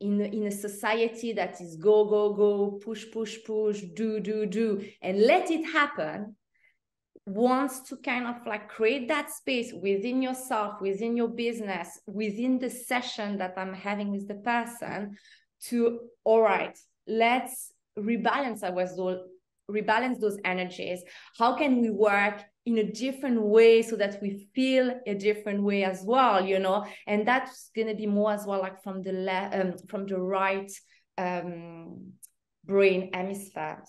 in a society that is go, go, go, push, push, push, do, and let it happen, wants to kind of like create that space within yourself, within your business, within the session that I'm having with the person to, all right, let's rebalance those energies. How can we work in a different way so that we feel a different way as well, you know? And that's going to be more as well like from the right brain hemisphere.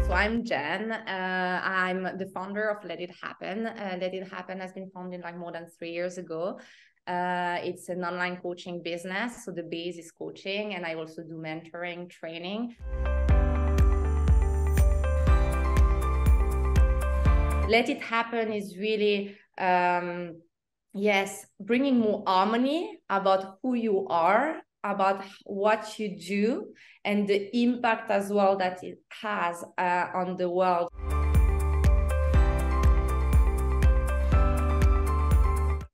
So I'm Jen. I'm the founder of Let It Happen. Let It Happen has been founded like more than 3 years ago. It's an online coaching business. So the base is coaching, and I also do mentoring, training. Let It Happen is really, bringing more harmony about who you are, about what you do, and the impact as well that it has on the world.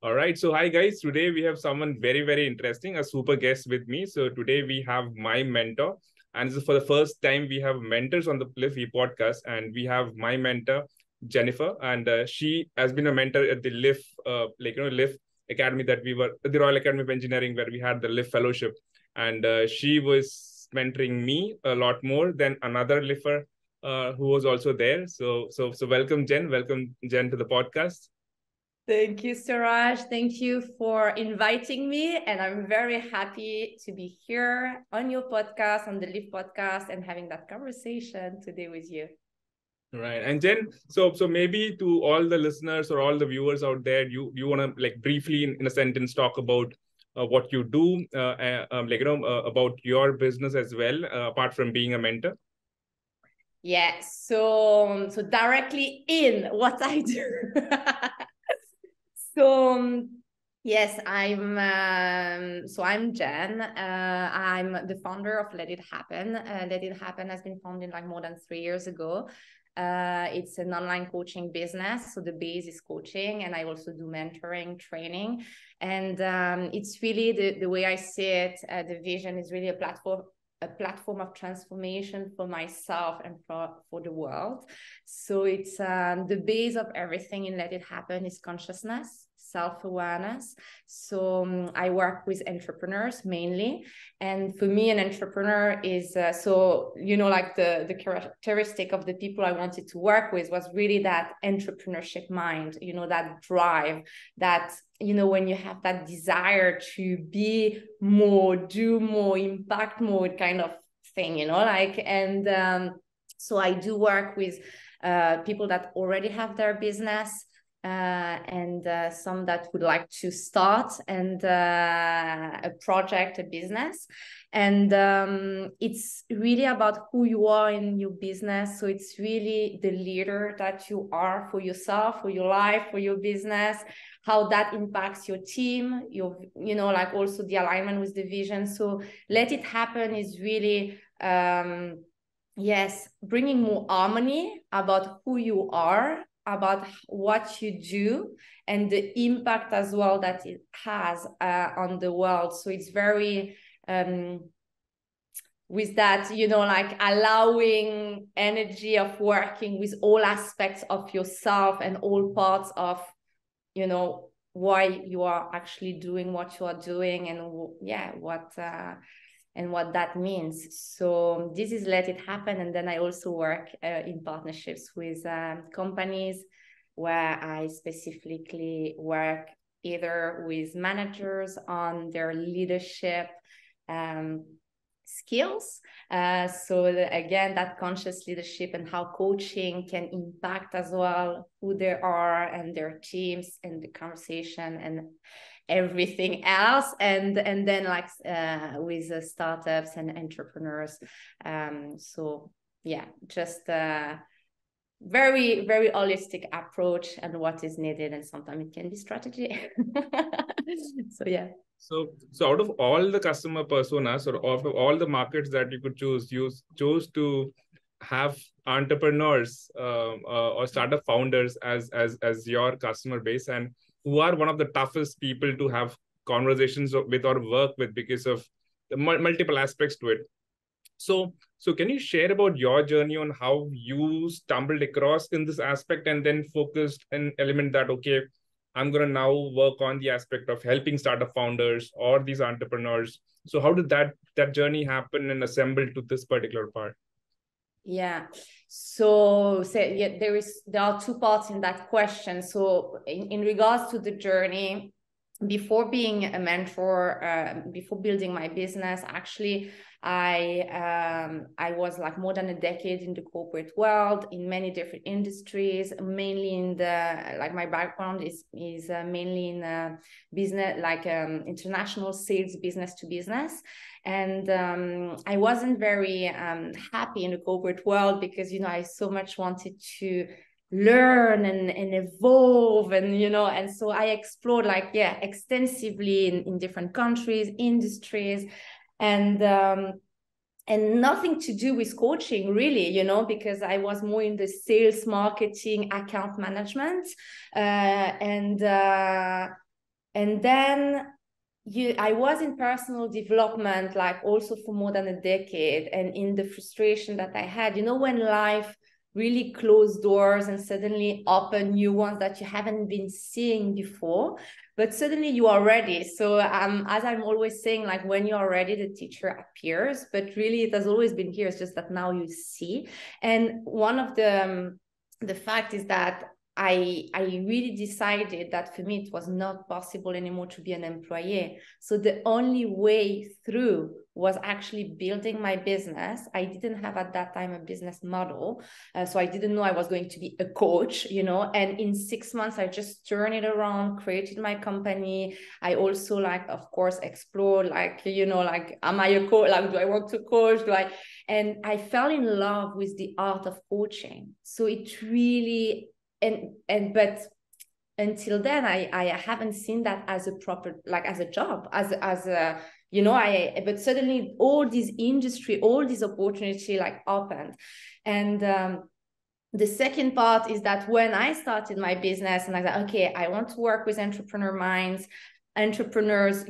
All right. So hi, guys. Today we have someone very, very interesting, a super guest with me. So today we have my mentor. And this is for the first time we have mentors on the LIF-E podcast. And we have my mentor, Jennifer. And she has been a mentor at the LIF Academy that we were, the Royal Academy of Engineering, where we had the LIF Fellowship. And she was mentoring me a lot more than another LIFer who was also there. So welcome, Jen. Welcome, Jen, to the podcast. Thank you, Suraj. Thank you for inviting me. And I'm very happy to be here on your podcast, on the LIF podcast, and having that conversation today with you. Right. And Jen, so maybe to all the listeners or all the viewers out there, you want to like briefly in a sentence talk about what you do, about your business as well, apart from being a mentor. Yeah. So directly in what I do. Yes, I'm Jen. I'm the founder of Let It Happen. Let It Happen has been founded like more than 3 years ago. It's an online coaching business. So the base is coaching, and I also do mentoring, training. And it's really the way I see it, the vision is really a platform of transformation for myself and for the world. So it's the base of everything in Let It Happen is consciousness, self-awareness. So I work with entrepreneurs mainly. And for me, an entrepreneur is, like the characteristic of the people I wanted to work with was really that entrepreneurship mind, that drive, that, when you have that desire to be more, do more, impact more kind of thing, so I do work with people that already have their business, and some that would like to start and a project, a business. And it's really about who you are in your business. So it's really the leader that you are for yourself, for your life, for your business, how that impacts your team, also the alignment with the vision. So Let It Happen is really, bringing more harmony about who you are, about what you do, and the impact as well that it has on the world. So it's very with that, allowing energy of working with all aspects of yourself and all parts of, why you are actually doing what you are doing, and what that means. So this is Let It Happen. And then I also work in partnerships with companies where I specifically work either with managers on their leadership skills. So again, that conscious leadership and how coaching can impact as well who they are and their teams and the conversation and everything else, and then with startups and entrepreneurs. Just very, very holistic approach and what is needed, and sometimes it can be strategy. So out of all the customer personas or of all the markets that you could choose, you chose to have entrepreneurs or startup founders as your customer base. And who are one of the toughest people to have conversations with or work with because of the multiple aspects to it. So can you share about your journey on how you stumbled across in this aspect and then focused an element that, okay, I'm going to now work on the aspect of helping startup founders or these entrepreneurs. So how did that journey happen and assemble to this particular part? Yeah. So yeah, there are two parts in that question. So in regards to the journey, before being a mentor, before building my business, actually, I was like more than a decade in the corporate world in many different industries, mainly in the, like my background is mainly in business, like international sales, business to business. And I wasn't very happy in the corporate world because, I so much wanted to learn and evolve, and and so I explored extensively in different countries, industries, and nothing to do with coaching really, because I was more in the sales, marketing, account management, and then I was in personal development, like also for more than a decade, and in the frustration that I had, when life really close doors and suddenly open new ones that you haven't been seeing before, but suddenly you are ready. So as I'm always saying, like when you are ready, the teacher appears, but really it has always been here. It's just that now you see. And one of the fact is that I really decided that for me, it was not possible anymore to be an employee. So the only way through was actually building my business. I didn't have at that time a business model. So I didn't know I was going to be a coach, and in 6 months, I just turned it around, created my company. I also of course, explored am I a coach? Like, do I want to coach? And I fell in love with the art of coaching. So it really, but until then, I haven't seen that as a proper, as a job, as a, but suddenly all this industry, all these opportunity opened. And the second part is that when I started my business and I said, okay, I want to work with entrepreneur minds, entrepreneurs,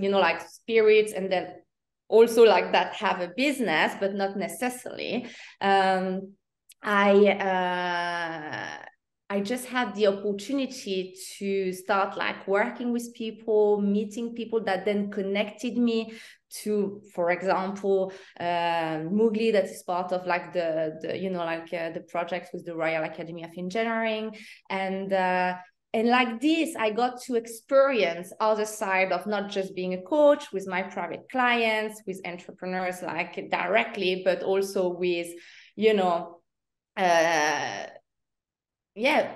spirits, and then also that have a business, but not necessarily. I just had the opportunity to start working with people, meeting people that then connected me to, for example, Mugli, that is part of the project with the Royal Academy of Engineering. And like this, I got to experience other side of not just being a coach with my private clients, with entrepreneurs directly, but also with,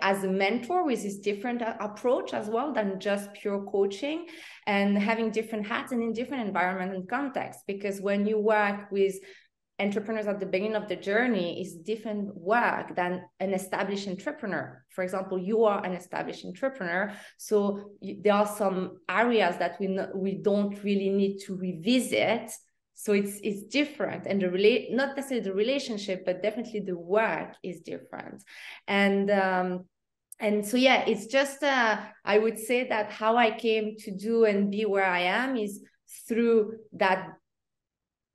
as a mentor with this different approach as well than just pure coaching, and having different hats and in different environment and context. Because when you work with entrepreneurs at the beginning of the journey, is different work than an established entrepreneur. For example, you are an established entrepreneur, so there are some areas that we don't really need to revisit. So it's different, and not necessarily the relationship, but definitely the work is different. And so it's just I would say that how I came to do and be where I am is through that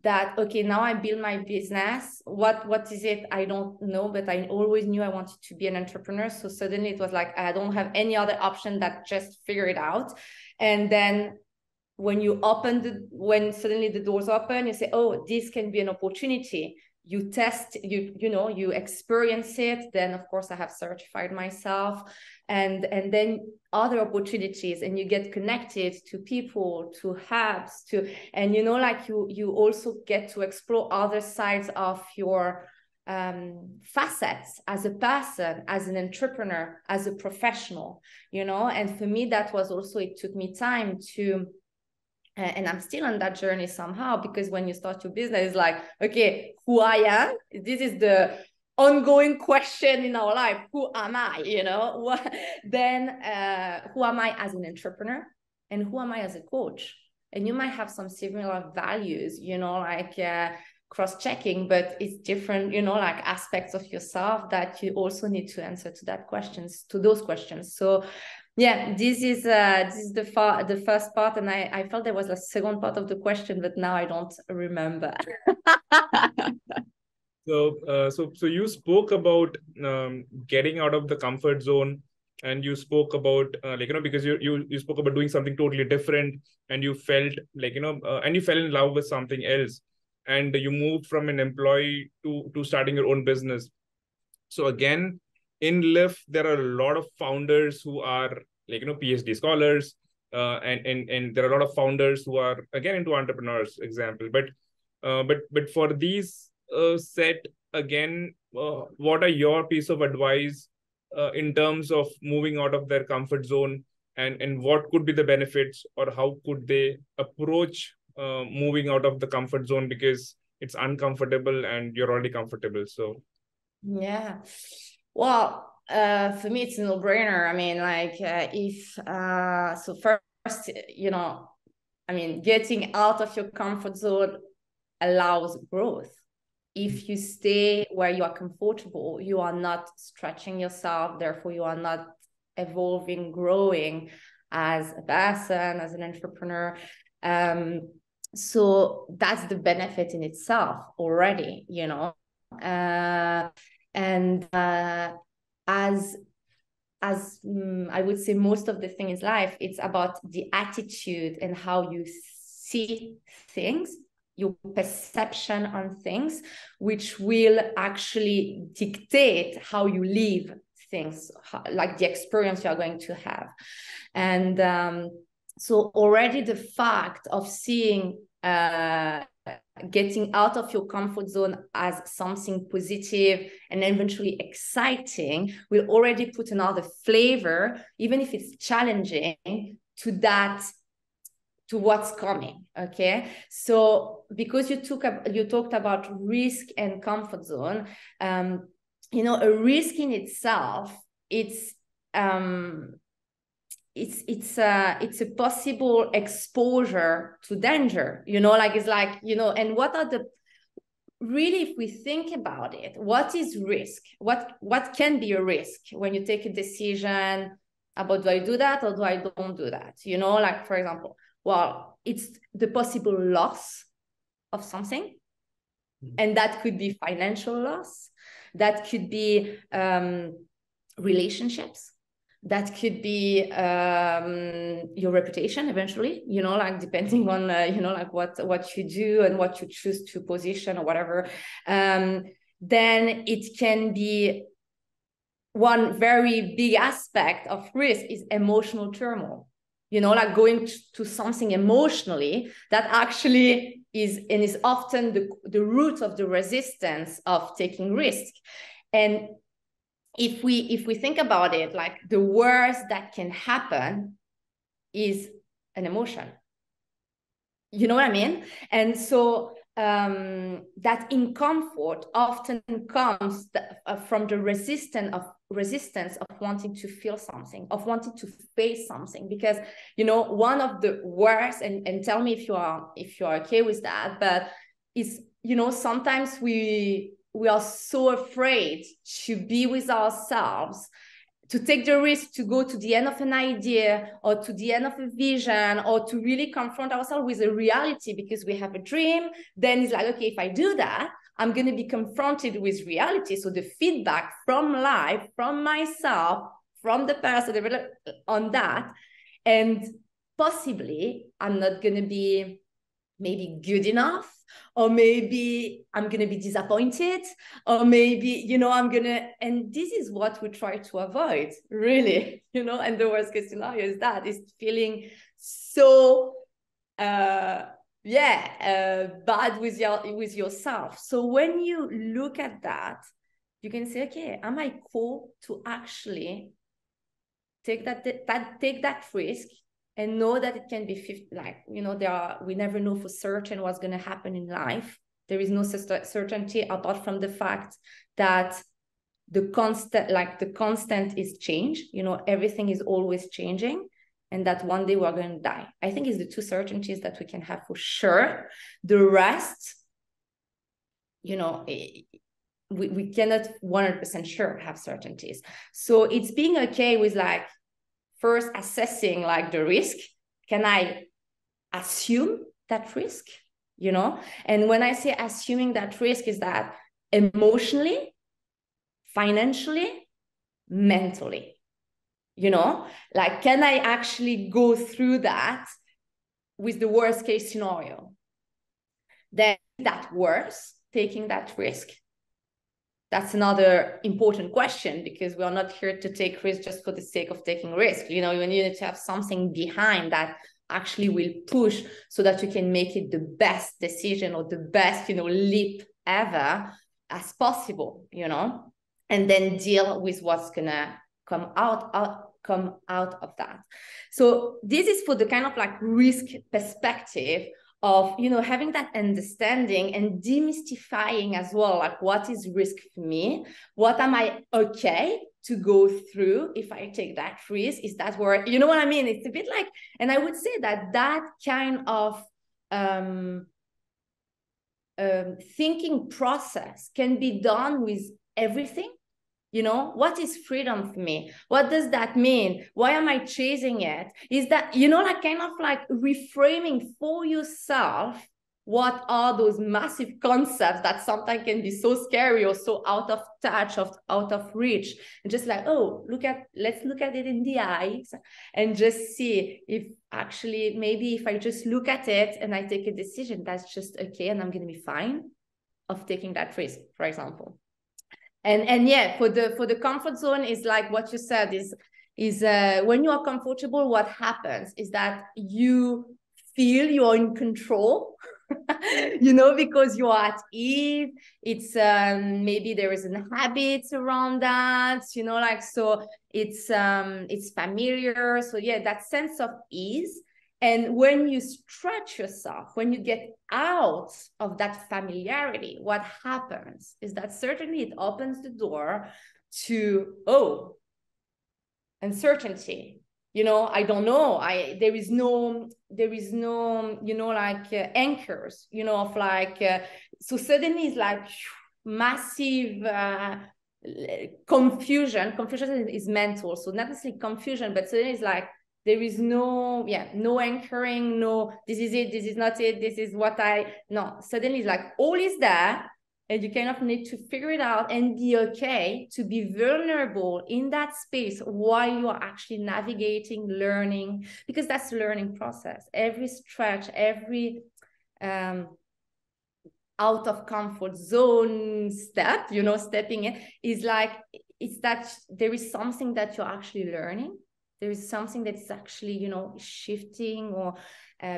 okay, now I build my business. What is it? I don't know, but I always knew I wanted to be an entrepreneur. So suddenly it was I don't have any other option that just figure it out. And then when suddenly the doors open, you say, oh, this can be an opportunity. You test, you experience it. Then of course I have certified myself, and then other opportunities, and you get connected to people, to hubs, and you also get to explore other sides of your facets as a person, as an entrepreneur, as a professional, and for me, that was also, it took me time to, and I'm still on that journey somehow, because when you start your business, it's okay, who I am, this is the ongoing question in our life. Who am I? Then who am I as an entrepreneur, and who am I as a coach? And you might have some similar values, cross-checking, but it's different, aspects of yourself that you also need to answer to those questions. So Yeah, this is the first part, and I felt there was a second part of the question, but now I don't remember. So you spoke about getting out of the comfort zone, and you spoke about because you spoke about doing something totally different, and you felt and you fell in love with something else, and you moved from an employee to starting your own business. So again, in LIF, there are a lot of founders who are PhD scholars, and there are a lot of founders who are again into entrepreneurs, example. But for these set again, what are your piece of advice in terms of moving out of their comfort zone, and what could be the benefits, or how could they approach moving out of the comfort zone, because it's uncomfortable and you're already comfortable. So yeah, well, for me it's a no-brainer. I mean, like so first, I mean, getting out of your comfort zone allows growth. If you stay where you are comfortable, you are not stretching yourself, therefore you are not evolving, growing as a person, as an entrepreneur. So that's the benefit in itself already, and as I would say, most of the thing in life, it's about the attitude and how you see things, your perception on things, which will actually dictate how you live things, like the experience you are going to have. And so already the fact of seeing getting out of your comfort zone as something positive and eventually exciting will already put another flavor, even if it's challenging, to what's coming. Okay, so because you talked about risk and comfort zone, a risk in itself, it's a possible exposure to danger, and what are the, really, if we think about it, what is risk? What can be a risk when you take a decision about, do I do that or do I don't do that? Like, for example, well, it's the possible loss of something, and that could be financial loss, that could be relationships, that could be your reputation eventually, depending on what you do and what you choose to position or whatever. Then it can be, one very big aspect of risk is emotional turmoil, going to something emotionally that actually is often the root of the resistance of taking risk. And if we think about it, like, the worst that can happen is an emotion. You know what I mean? And so that incomfort often comes from the resistance of wanting to feel something, of wanting to face something. Because one of the worst, and tell me if you are okay with that, but is, sometimes we are so afraid to be with ourselves, to take the risk to go to the end of an idea or to the end of a vision, or to really confront ourselves with a reality, because we have a dream. Then it's like, okay, if I do that, I'm going to be confronted with reality. So the feedback from life, from myself, from the person on that, and possibly I'm not going to be maybe good enough, or maybe I'm going to be disappointed, or maybe, and this is what we try to avoid, really, and the worst case scenario is feeling so, bad with yourself. So when you look at that, you can say, okay, am I cool to actually take that risk, and know that it can be 50, we never know for certain what's going to happen in life. There is no certainty apart from the fact that the constant is change. Everything is always changing, and that one day we're going to die. I think it's the two certainties that we can have for sure. The rest, we cannot 100% sure have certainties. So it's being okay with, like, first assessing like the risk. Can I assume that risk? You know, and when I say assuming that risk, is that emotionally, financially, mentally, you know, like, can I actually go through that with the worst case scenario? Then that worse, taking that risk? That's another important question, because we are not here to take risk just for the sake of taking risk. You know, you need to have something behind that actually will push so that you can make it the best decision or the best, you know, leap ever as possible, you know, and then deal with what's gonna come out of that. So this is for the kind of like risk perspective of, you know, having that understanding and demystifying as well, like, what is risk for me? What am I okay to go through if I take that risk? Is that where, you know what I mean? It's a bit like, and I would say that that kind of thinking process can be done with everything. You know, what is freedom for me? What does that mean? Why am I chasing it? Is that, you know, like kind of like reframing for yourself what are those massive concepts that sometimes can be so scary or so out of touch, out of reach, and just like, oh, let's look at it in the eyes and just see if actually maybe if I just look at it and I take a decision, that's just okay, and I'm going to be fine of taking that risk, for example. And yeah, for the comfort zone is like what you said, is when you are comfortable, what happens is that you feel you're in control, you know, because you are at ease. It's maybe there is a habit around that, you know, like, so it's familiar. So yeah, that sense of ease. And when you stretch yourself, when you get out of that familiarity, what happens is that certainly it opens the door to, oh, uncertainty. You know, I don't know. There is no, you know, like anchors, you know, of like, so suddenly it's like massive confusion. Confusion is mental. So not necessarily confusion, but suddenly it's like, there is no anchoring, no, this is it, this is not it, this is what no, suddenly it's like all is there, and you kind of need to figure it out and be okay to be vulnerable in that space while you are actually navigating, learning, because that's the learning process. Every stretch, every out of comfort zone step, you know, stepping in, is like, it's that there is something that you're actually learning. There is something that's actually, you know, shifting or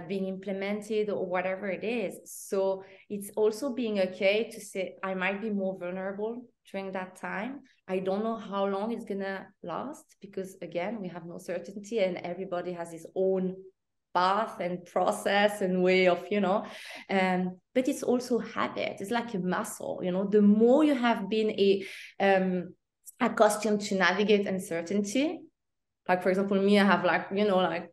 being implemented or whatever it is. So it's also being okay to say, I might be more vulnerable during that time. I don't know how long it's going to last, because again, we have no certainty, and everybody has his own path and process and way of, you know, but it's also habit. It's like a muscle, you know, the more you have been accustomed to navigate uncertainty. Like, for example, me, I have like, you know, like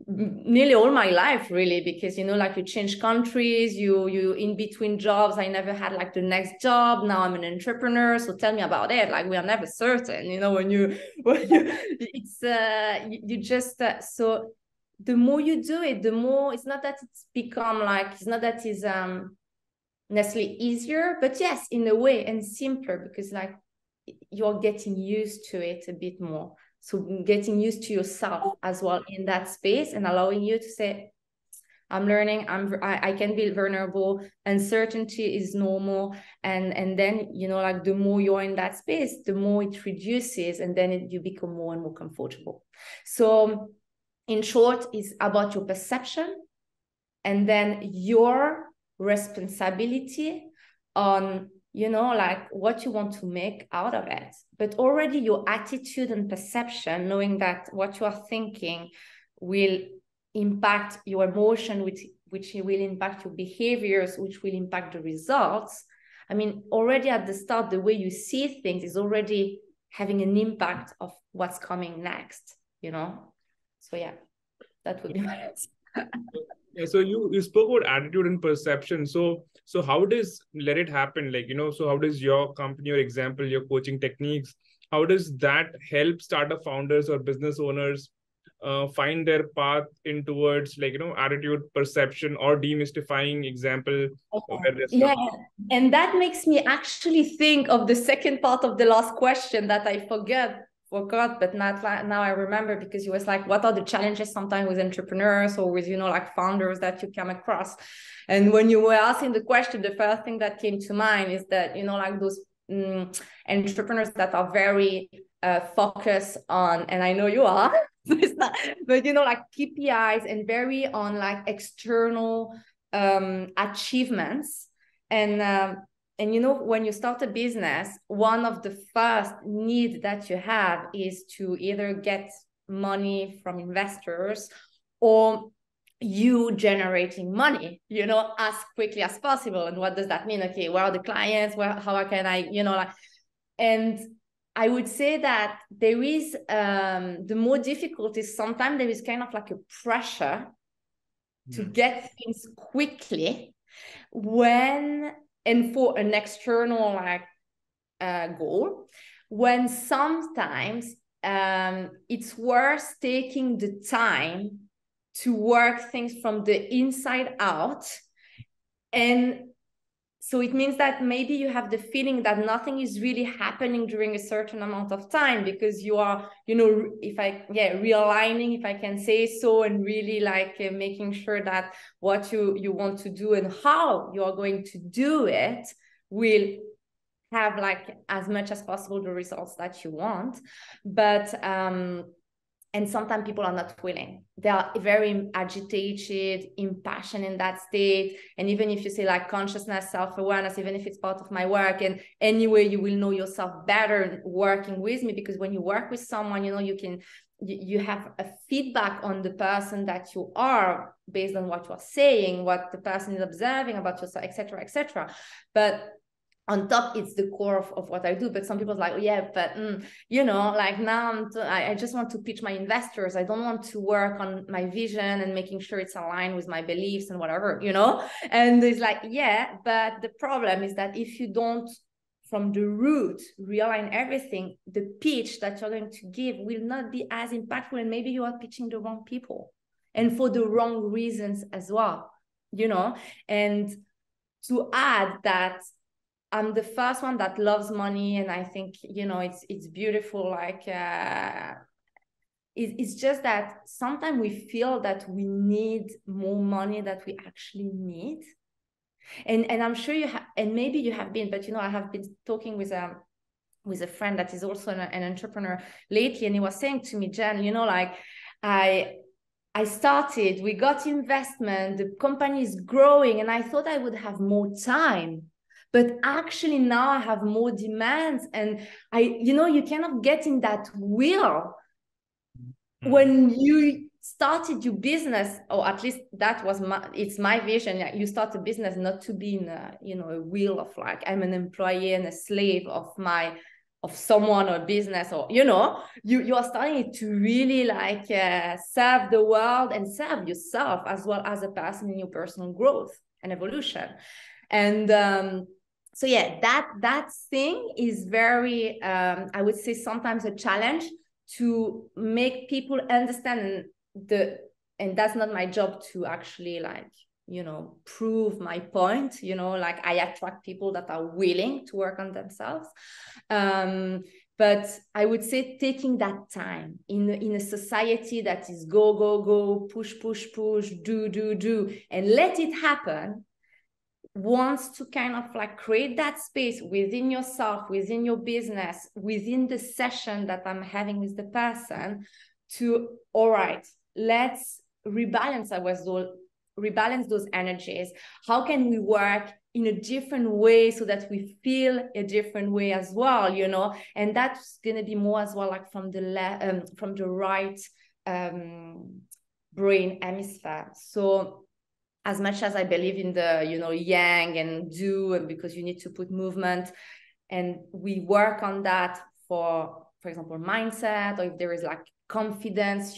nearly all my life, really, because, you know, like you change countries, you in between jobs. I never had like the next job. Now I'm an entrepreneur. So tell me about it. Like, we are never certain, you know, when you it's you just so the more you do it, the more, it's not that it's become like, it's not that it's necessarily easier, but yes, in a way, and simpler, because like you're getting used to it a bit more. So getting used to yourself as well in that space, and allowing you to say, I'm learning, I can be vulnerable, uncertainty is normal. And then, you know, like the more you're in that space, the more it reduces, and then you become more and more comfortable. So in short, it's about your perception, and then your responsibility on, you know, like what you want to make out of it. But already your attitude and perception, knowing that what you are thinking will impact your emotion, which will impact your behaviors, which will impact the results. I mean, already at the start, the way you see things is already having an impact of what's coming next, you know? So yeah, that would be my answer. Yeah, so you spoke about attitude and perception. So how does Let It Happen, like, you know, so how does your company, your example, your coaching techniques how does that help startup founders or business owners find their path in towards, like, attitude, perception, or demystifying example where they're stuck? Yeah, and that makes me actually think of the second part of the last question that I forgot, but not now I remember, because you was like, what are the challenges sometimes with entrepreneurs or with, like founders that you come across? And when you were asking the question, the first thing that came to mind is that, like those entrepreneurs that are very focused on, and I know you are, but like KPIs and very on like external achievements. And when you start a business, one of the first needs that you have is to either get money from investors or you generating money, as quickly as possible. And what does that mean? Okay, where are the clients? How can I, and I would say that there is the more difficult is sometimes there is kind of like a pressure to get things quickly and for an external goal, when sometimes it's worth taking the time to work things from the inside out. And so it means that maybe you have the feeling that nothing is really happening during a certain amount of time, because you are, realigning, if I can say so, and really making sure that what you want to do and how you are going to do it will have as much as possible the results that you want. But and sometimes people are not willing. They are very agitated, impassioned in that state. And even if you say consciousness, self-awareness, even if it's part of my work, and anyway, you will know yourself better working with me, because when you work with someone, you have a feedback on the person that you are based on what you are saying, what the person is observing about yourself, etc., etc. But on top, it's the core of what I do. But some people are like, oh, yeah, but now I just want to pitch my investors. I don't want to work on my vision and making sure it's aligned with my beliefs and whatever, And it's yeah, but the problem is that if you don't, from the root, realign everything, the pitch that you're going to give will not be as impactful, and maybe you are pitching the wrong people and for the wrong reasons as well, And to add that, I'm the first one that loves money, and I think it's beautiful. It's just that sometimes we feel that we need more money than we actually need, and I'm sure you have, and maybe you have been, but I have been talking with a friend that is also an entrepreneur lately, and he was saying to me, Jen, I started, we got investment, the company is growing, and I thought I would have more time. But actually now I have more demands, and you cannot get in that wheel. When you started your business, or at least that was it's my vision. You start a business not to be in a wheel of I'm an employee and a slave of someone or business, or you are starting to really serve the world and serve yourself as well as a person in your personal growth and evolution. And so yeah, that thing is very, I would say sometimes a challenge to make people understand and that's not my job to actually prove my point, I attract people that are willing to work on themselves. But I would say taking that time in a society that is go, push, do, and let it happen, wants to kind of create that space within yourself, within your business, within the session that I'm having with the person to, all right, let's rebalance those energies. How can we work in a different way so that we feel a different way as well, And that's going to be more as well from the right brain hemisphere. So as much as I believe in the, yang and do, and because you need to put movement, and we work on that for example, mindset, or if there is confidence,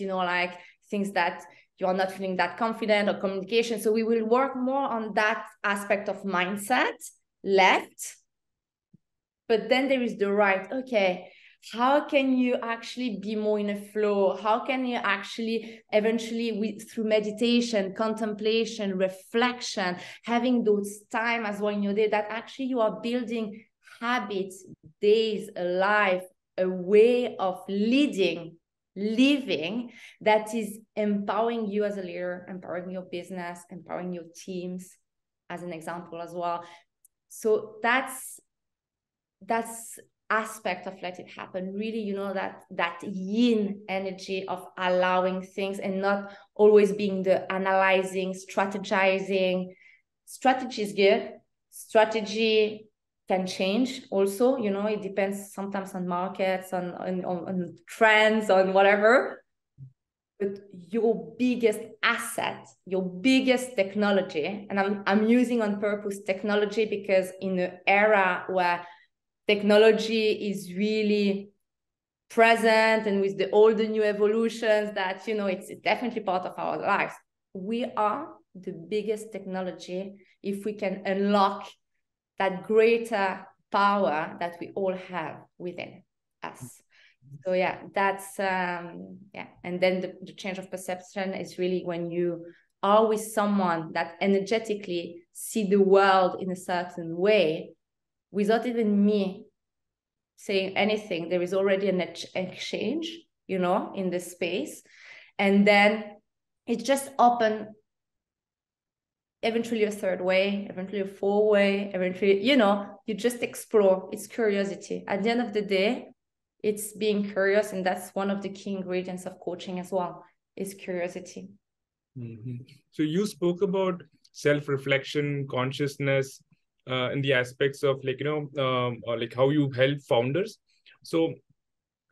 things that you are not feeling that confident, or communication. So we will work more on that aspect of mindset left. But then there is the right, okay, how can you actually be more in a flow? How can you actually eventually, through meditation, contemplation, reflection, having those time as well in your day, that actually you are building habits, days, a life, a way of living that is empowering you as a leader, empowering your business, empowering your teams, as an example as well. So that's aspect of Let It Happen, really, you know, that yin energy of allowing things and not always being the analyzing, strategizing. Strategy is good. Strategy can change also, you know, it depends sometimes on markets, on trends, on whatever. But your biggest asset, your biggest technology, and I'm using on purpose technology, because in an era where technology is really present and with all the new evolutions that, you know, it's definitely part of our lives, we are the biggest technology if we can unlock that greater power that we all have within us. So yeah, that's yeah. And then the change of perception is really when you are with someone that energetically see the world in a certain way, without even me saying anything. There is already an exchange, you know, in the space, and then it just open eventually a third way, eventually a fourth way, eventually, you know, you just explore. It's curiosity. At the end of the day, it's being curious, and that's one of the key ingredients of coaching as well, is curiosity. So you spoke about self-reflection, consciousness, in the aspects of, like, you know, like how you help founders. So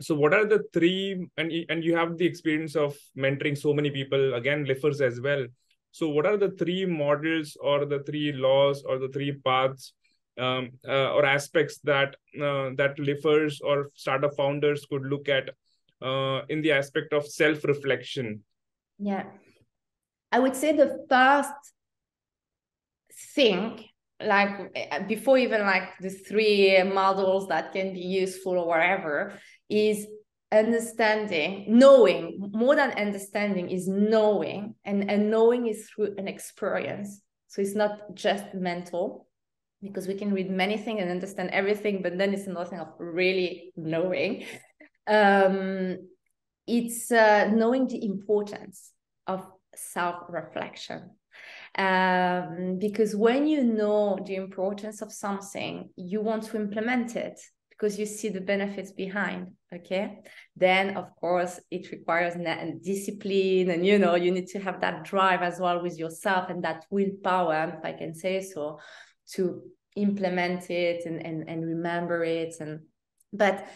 what are the three, and you have the experience of mentoring so many people, again, LIFers as well. So what are the three models or the three laws or the three paths or aspects that that LIFers or startup founders could look at in the aspect of self-reflection? Yeah. I would say the first thing, like before even like the three models that can be useful or whatever, is understanding, knowing. More than understanding is knowing, and knowing is through an experience. So it's not just mental, because we can read many things and understand everything, but then it's nothing of really knowing. It's knowing the importance of self-reflection. Because when you know the importance of something, you want to implement it because you see the benefits behind. Okay, then of course it requires discipline, and you know, you need to have that drive as well with yourself, and that willpower, if I can say so, to implement it and remember it. But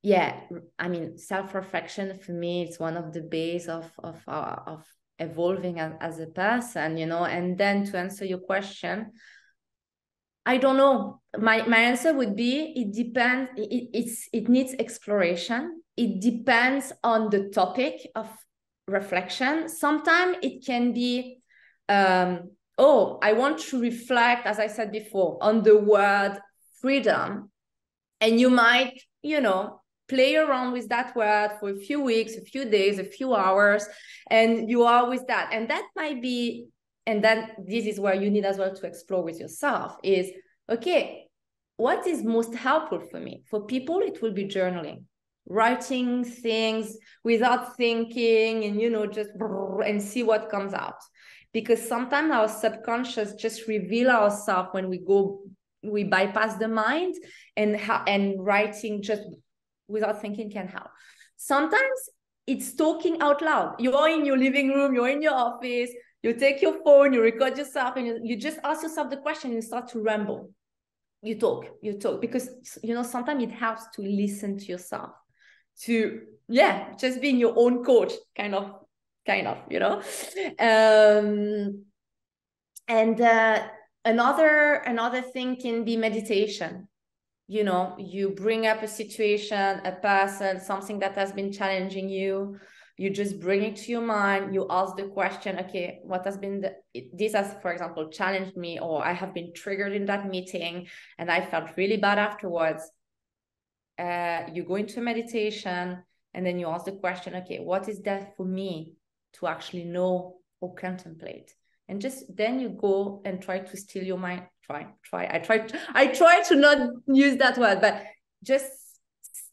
yeah, I mean, self-reflection for me, it's one of the base of evolving as a person, you know. And then to answer your question, I don't know. My answer would be, it depends. It needs exploration. It depends on the topic of reflection. Sometimes it can be, oh, I want to reflect, as I said before, on the word freedom. And you might, you know, play around with that word for a few weeks, a few days, a few hours, and you are with that. And that might be, and then this is where you need as well to explore with yourself is, okay, what is most helpful for me? For people, it will be journaling, writing things without thinking, and, you know, just and see what comes out. Because sometimes our subconscious just reveal ourselves when we bypass the mind, and writing just without thinking can help. Sometimes it's talking out loud. You're in your living room, you're in your office, you take your phone, you record yourself, and you just ask yourself the question and you start to ramble. You talk, because, you know, sometimes it helps to listen to yourself, to, yeah, just being your own coach, kind of, you know. And another thing can be meditation. You know, you bring up a situation, a person, something that has been challenging you. You just bring it to your mind. You ask the question, okay, what has been this has, for example, challenged me, or I have been triggered in that meeting and I felt really bad afterwards. you go into a meditation, and then you ask the question, okay, what is there for me to actually know or contemplate? And just then you go and try to still your mind. I try to not use that word, but just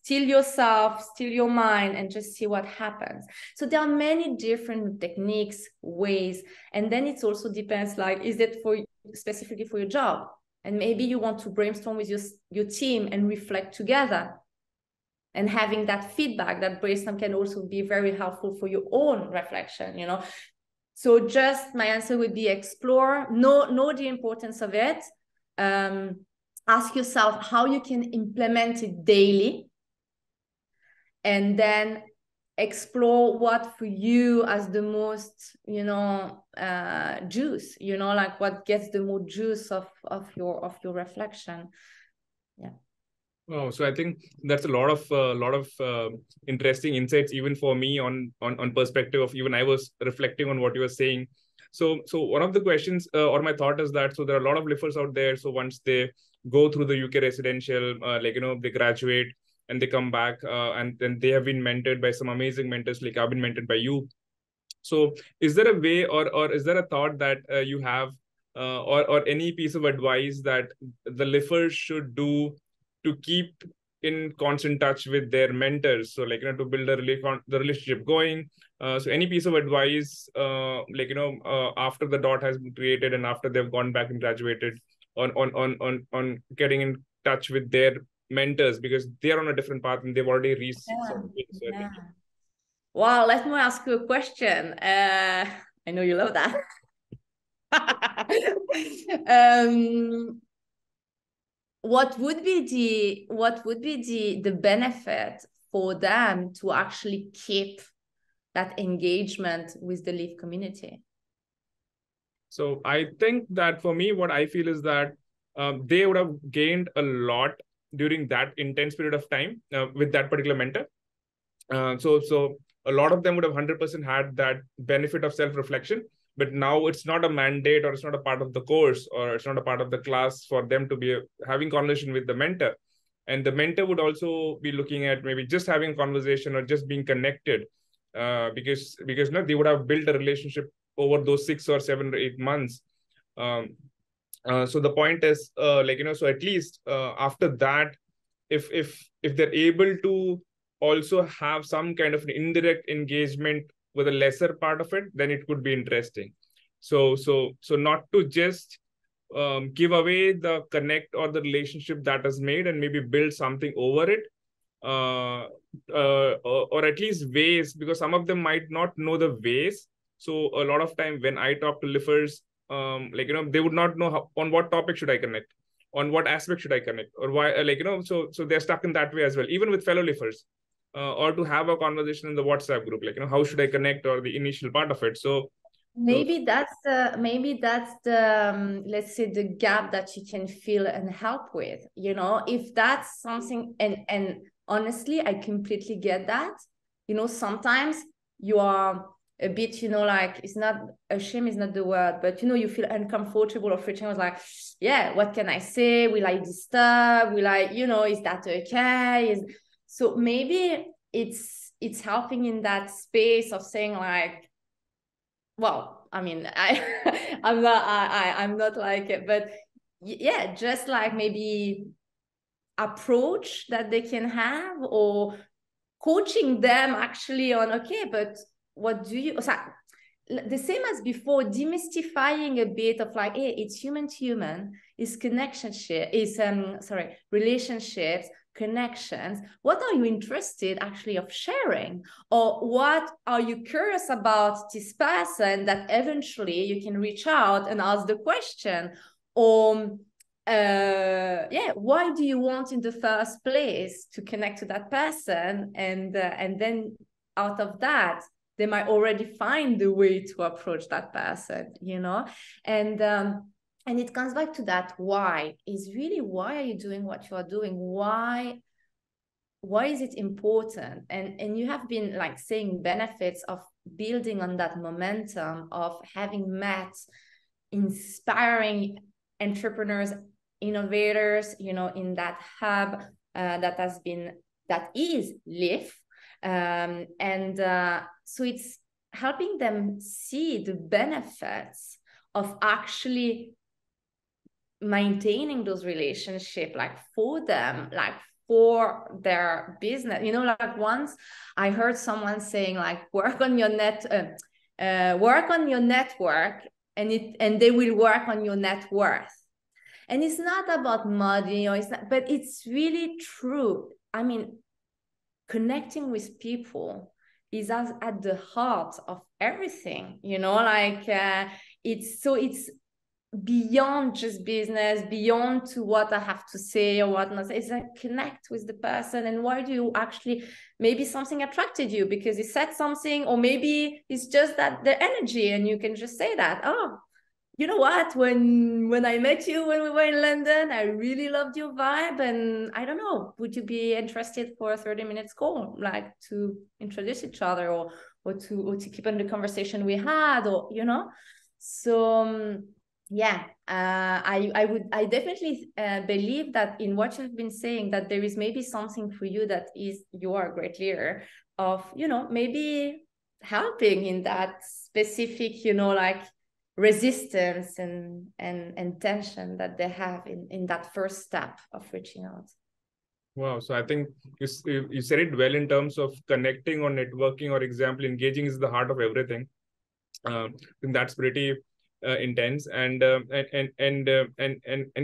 still yourself, still your mind, and just see what happens. So there are many different techniques, ways, and then it also depends, like, is it for specifically for your job? And maybe you want to brainstorm with your team and reflect together. And having that feedback, that brainstorm can also be very helpful for your own reflection, you know. So just my answer would be explore, know the importance of it. Ask yourself how you can implement it daily. And then explore what for you as the most, you know, juice, you know, like what gets the most juice of your reflection. Yeah. Oh, so I think that's a lot of interesting insights, even for me on perspective of, even I was reflecting on what you were saying. So one of the questions or my thought is that, so there are a lot of LIFers out there. So once they go through the UK residential, like, you know, they graduate and they come back and then they have been mentored by some amazing mentors, like I've been mentored by you. So is there a way, or is there a thought that you have or any piece of advice that the LIFers should do to keep in constant touch with their mentors? So, like, you know, to build the relationship going. So any piece of advice, like, you know, after the dot has been created and after they've gone back and graduated, on getting in touch with their mentors, because they're on a different path and they've already reached certain. Wow, let me ask you a question. I know you love that. What would be the benefit for them to actually keep that engagement with the LIF community? So I think that for me, what I feel is that they would have gained a lot during that intense period of time with that particular mentor. So a lot of them would have 100% had that benefit of self-reflection, but now it's not a mandate, or it's not a part of the course, or it's not a part of the class for them to be having conversation with the mentor. And the mentor would also be looking at maybe just having conversation or just being connected, because no, they would have built a relationship over those 6 or 7 or 8 months. So the point is, like, you know, so at least after that, if they're able to also have some kind of an indirect engagement with a lesser part of it, then it could be interesting. So not to just give away the connect or the relationship that is made, and maybe build something over it, or at least ways, because some of them might not know the ways. So a lot of time when I talk to LIFers, like, you know, they would not know how, on what topic should I connect, on what aspect should I connect, or why, like, you know, so they're stuck in that way as well, even with fellow LIFers. Or to have a conversation in the WhatsApp group, like, you know, how should I connect, or the initial part of it. So maybe that's the let's say the gap that you can fill and help with, you know, if that's something. And honestly, I completely get that. You know, sometimes you are a bit, you know, like, it's not, shame is not the word, but, you know, you feel uncomfortable or frightening. I was like, yeah, what can I say? Will I disturb? Will I, you know, is that okay? So maybe it's helping in that space of saying, like, well, I mean, I'm not like it, but yeah, just like maybe approach that they can have, or coaching them actually on, okay, but what do you, so the same as before, demystifying a bit of, like, hey, it's human to human, it's relationships, connections. What are you interested actually of sharing, or what are you curious about this person that eventually you can reach out and ask the question, or yeah, why do you want in the first place to connect to that person, and then out of that they might already find the way to approach that person, you know. And it comes back to that why, is really, why are you doing what you are doing? Why is it important? And you have been, like, saying benefits of building on that momentum of having met inspiring entrepreneurs, innovators, you know, in that hub, that is LIF. So it's helping them see the benefits of actually maintaining those relationships, like for them, like for their business. You know, like once I heard someone saying, like, work on your network, and they will work on your net worth. And it's not about money, or it's not, but it's really true. I mean, connecting with people is at the heart of everything, you know, like it's beyond just business, beyond to what I have to say or what not. It's like connect with the person, and why do you actually, maybe something attracted you because he said something, or maybe it's just that the energy, and you can just say that, oh, you know what, when I met you when we were in London, I really loved your vibe, and I don't know, would you be interested for a 30-minute call, like to introduce each other, or to keep on the conversation we had, or you know. So yeah, I definitely believe that in what you've been saying, that there is maybe something for you that is, you are a great leader of, you know, maybe helping in that specific, you know, like resistance and tension that they have in that first step of reaching out. Wow. So I think you said it well in terms of connecting or networking, or example, engaging is the heart of everything. I think that's pretty intense. And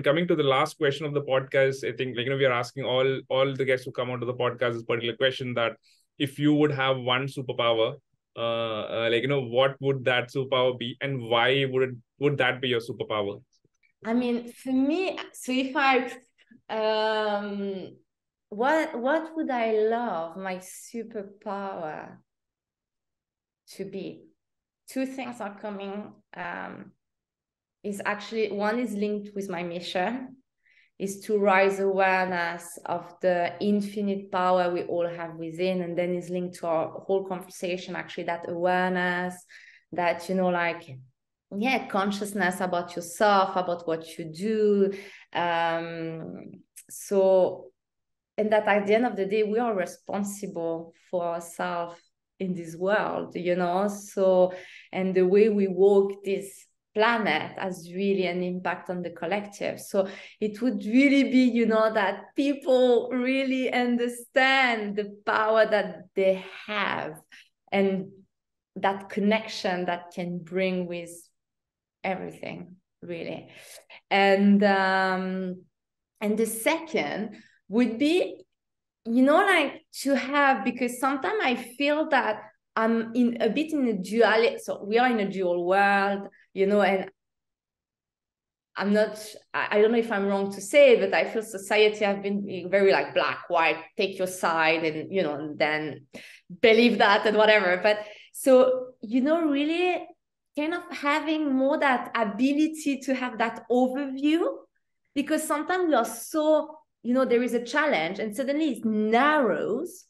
coming to the last question of the podcast, I think, like, you know, we are asking all the guests who come onto the podcast this particular question, that if you would have one superpower, like, you know, what would that superpower be, and why would that be your superpower? I mean, for me, so if I what would I love my superpower to be? Two things are coming. Is actually, one is linked with my mission, is to raise awareness of the infinite power we all have within, and then is linked to our whole conversation, actually, that awareness, that, you know, like, yeah, consciousness about yourself, about what you do. So, and that at the end of the day, we are responsible for ourselves in this world, you know. So, and the way we walk this planet has really an impact on the collective. So it would really be, you know, that people really understand the power that they have, and that connection that can bring with everything, really. And the second would be, you know, like to have, because sometimes I feel that I'm a bit in a duality. So we are in a dual world, you know, and I don't know if I'm wrong to say, but I feel society have been very like black, white, take your side, and, you know, and then believe that and whatever. But so, you know, really kind of having more that ability to have that overview, because sometimes we are so, you know, there is a challenge and suddenly it narrows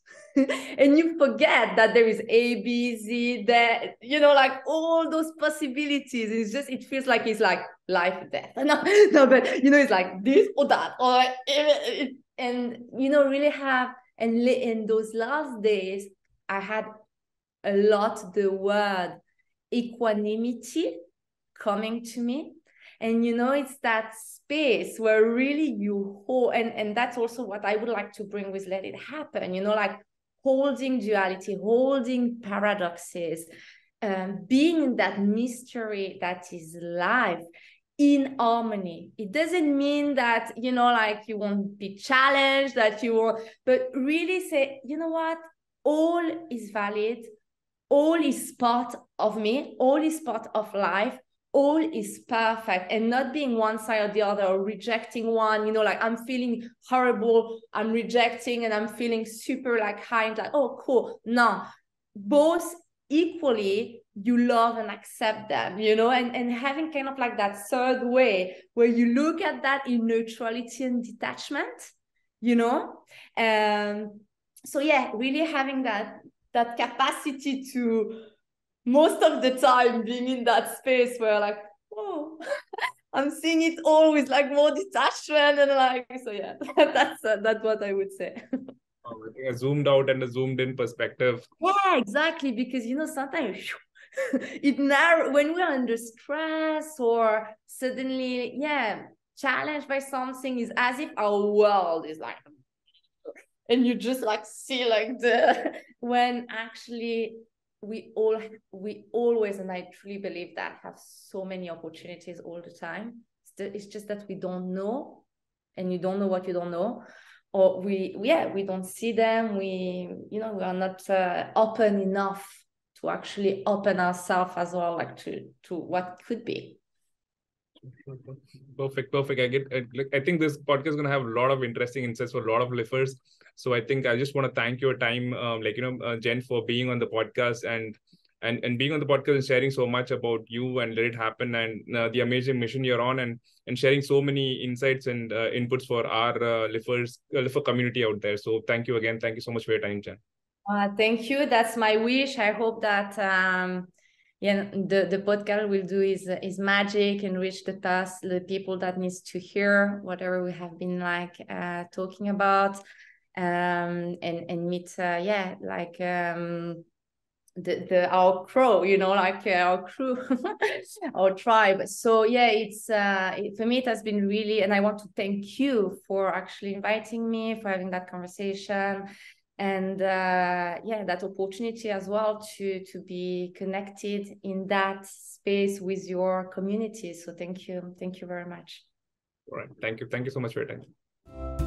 and you forget that there is A, B, Z, that, you know, like all those possibilities. It's just, it feels like it's like life or death. No, but, you know, it's like this or that, or, and, you know, really have, and in those last days, I had a lot the word equanimity coming to me. And, you know, it's that space where really you hold, and that's also what I would like to bring with Let It Happen, you know, like holding duality, holding paradoxes, being in that mystery that is life in harmony. It doesn't mean that, you know, like you won't be challenged, that you will, but really say, you know what, all is valid, all is part of me, all is part of life, all is perfect, and not being one side or the other, or rejecting one, you know, like I'm feeling horrible, I'm rejecting, and I'm feeling super like high and like, oh, cool. No, both equally, you love and accept them, you know, and having kind of like that third way where you look at that in neutrality and detachment, you know. So yeah, really having that capacity to, most of the time, being in that space where like, oh, I'm seeing it all with like more detachment and like, so yeah, that's what I would say. I think a zoomed out and a zoomed in perspective. Yeah, exactly. Because, you know, sometimes it narrow when we're under stress or suddenly, yeah, challenged by something, is as if our world is like, and you just like see like the when actually we always, and I truly believe that, have so many opportunities all the time. It's just that we don't know, and you don't know what you don't know, or we don't see them. We are not open enough to actually open ourselves as well, like to what could be. Perfect. I think this podcast is going to have a lot of interesting insights for a lot of LIFers. So I think I just want to thank your time, Jen, for being on the podcast and being on the podcast and sharing so much about you and Let It Happen and the amazing mission you're on, and sharing so many insights and inputs for our LIFer community out there. So thank you again. Thank you so much for your time, Jen. Thank you. That's my wish. I hope that the podcast will do is magic and reach the people that needs to hear whatever we have been like talking about, and meet our crow, like our crew, our tribe. So yeah, it's for me it has been really, and I want to thank you for actually inviting me, for having that conversation, and that opportunity as well to be connected in that space with your community. So thank you very much. All right, thank you so much for your time.